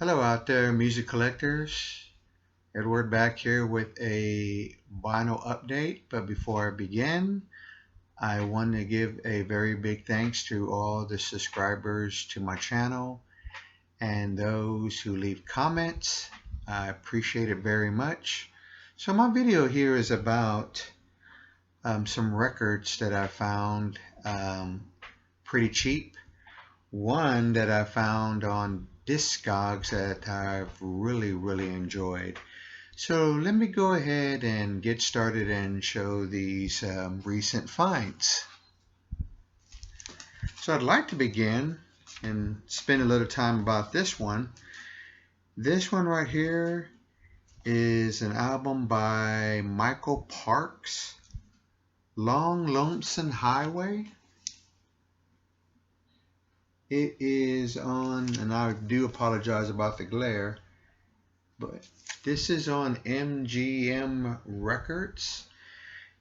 Hello out there, music collectors. Edward back here with a vinyl update. But before I begin, I want to give a very big thanks to all the subscribers to my channel and those who leave comments. I appreciate it very much. So my video here is about some records that I found pretty cheap. One that I found on Discogs that I've really enjoyed. So let me go ahead and get started and show these recent finds. So I'd like to begin and spend a little time about this one. This one right here is an album by Michael Parks, Long Lonesome Highway. It is on, and I do apologize about the glare, but this is on MGM Records.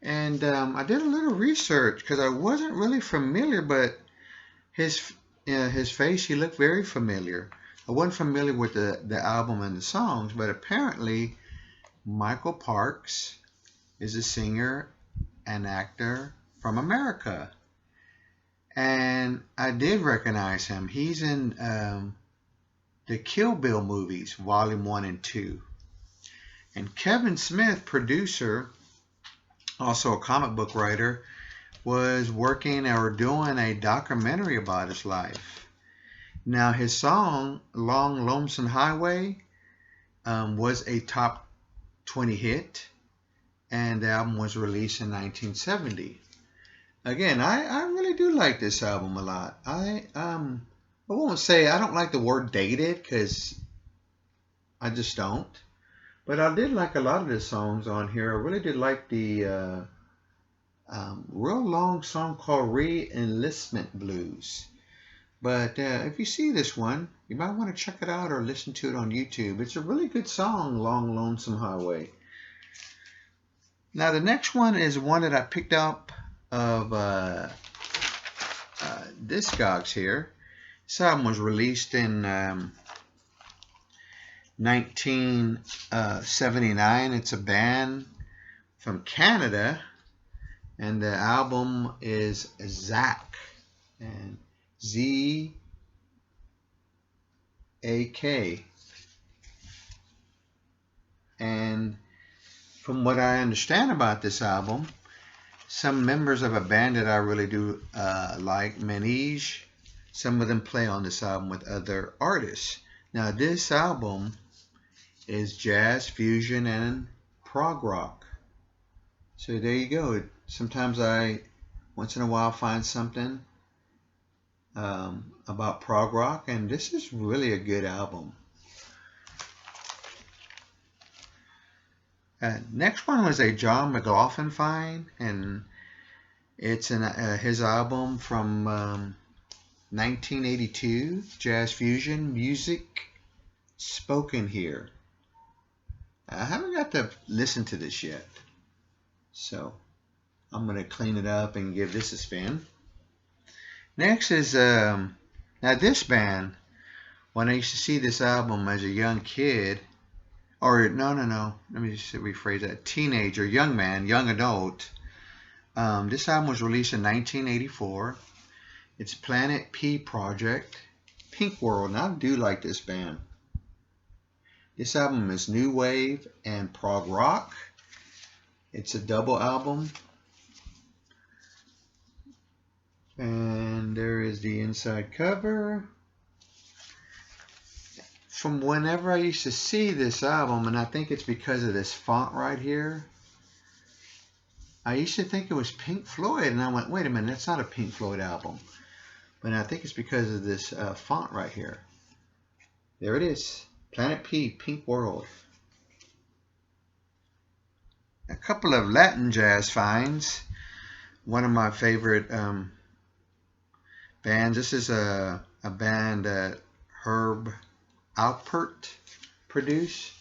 And I did a little research because I wasn't really familiar, but his face, he looked very familiar. I wasn't familiar with the album and the songs, but apparently Michael Parks is a singer and actor from America. And I did recognize him. He's in the Kill Bill movies, Volume 1 and 2. And Kevin Smith, producer, also a comic book writer, was working or doing a documentary about his life. Now, his song, Long Lonesome Highway, was a top 20 hit, and the album was released in 1970. Again, I really do like this album a lot. I won't say I don't like the word dated because I just don't. But I did like a lot of the songs on here. I really did like the real long song called Re-Enlistment Blues. But if you see this one, you might want to check it out or listen to it on YouTube. It's a really good song, Long Lonesome Highway. Now the next one is one that I picked up of Discogs here. This album was released in 1979. It's a band from Canada, and the album is Zak, and Z-A-K. And from what I understand about this album, some members of a band that I really do like, Manige, some of them play on this album with other artists. Now this album is jazz, fusion, and prog rock. So there you go. Sometimes I, once in a while, find something about prog rock, and this is really a good album. Next one was a John McLaughlin find, and it's his album from 1982, Jazz Fusion, Music Spoken Here. I haven't got to listen to this yet, so I'm going to clean it up and give this a spin. Next is, now this band, when I used to see this album as a young kid, or no, let me just rephrase that, teenager, young man, young adult. This album was released in 1984. It's Planet P Project, Pink World, and I do like this band. This album is new wave and prog rock. It's a double album. And there is the inside cover. From whenever I used to see this album, and I think it's because of this font right here, I used to think it was Pink Floyd, and I went, wait a minute, that's not a Pink Floyd album. But I think it's because of this font right here. There it is, Planet P, Pink World. A couple of Latin jazz finds. One of my favorite bands. This is a band that Herb Alpert produced.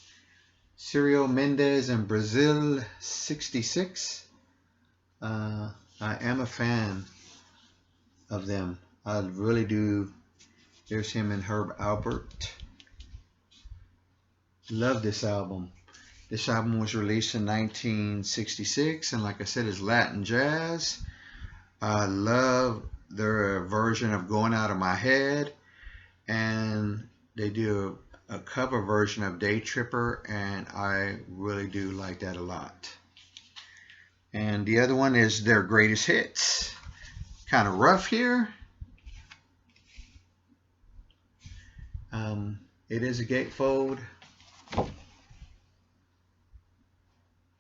Ciro Mendez and Brazil 66. I am a fan of them. I really do. There's him and Herb Alpert. Love this album. This album was released in 1966, and like I said, it's Latin jazz. I love their version of Going Out of My Head, and they do a cover version of Day Tripper, and I really do like that a lot. And the other one is their greatest hits. Kind of rough here. It is a gatefold.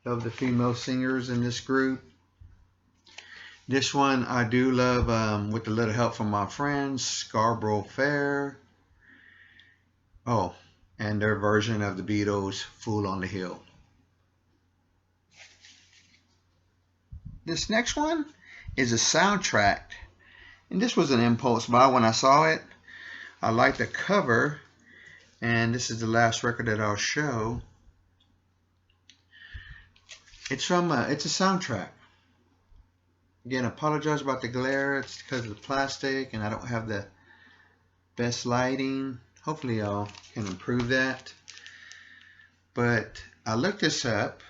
Love the female singers in this group. This one I do love with a little help from my friends, Scarborough Fair. Oh, and their version of the Beatles, Fool on the Hill. This next one is a soundtrack. And this was an impulse buy when I saw it. I like the cover. And this is the last record that I'll show. It's a soundtrack. Again, I apologize about the glare. It's because of the plastic and I don't have the best lighting. Hopefully y'all can improve that. But I looked this up,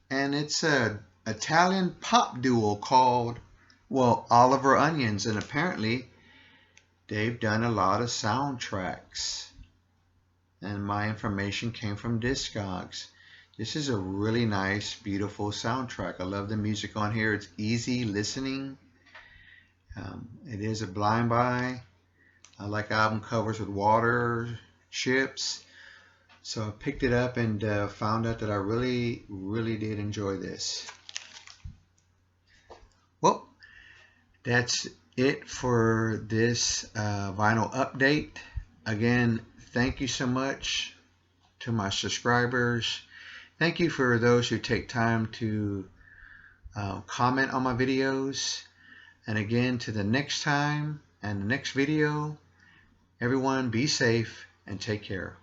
and it's a Italian pop duo called, well, Oliver Onions, and apparently they've done a lot of soundtracks. And my information came from Discogs. This is a really nice, beautiful soundtrack. I love the music on here. It's easy listening. It is a blind buy. I like album covers with water, ships. So I picked it up and found out that I really, really did enjoy this. Well, that's it for this vinyl update. Again, thank you so much to my subscribers. Thank you for those who take time to comment on my videos. And again, to the next time and the next video, everyone be safe and take care.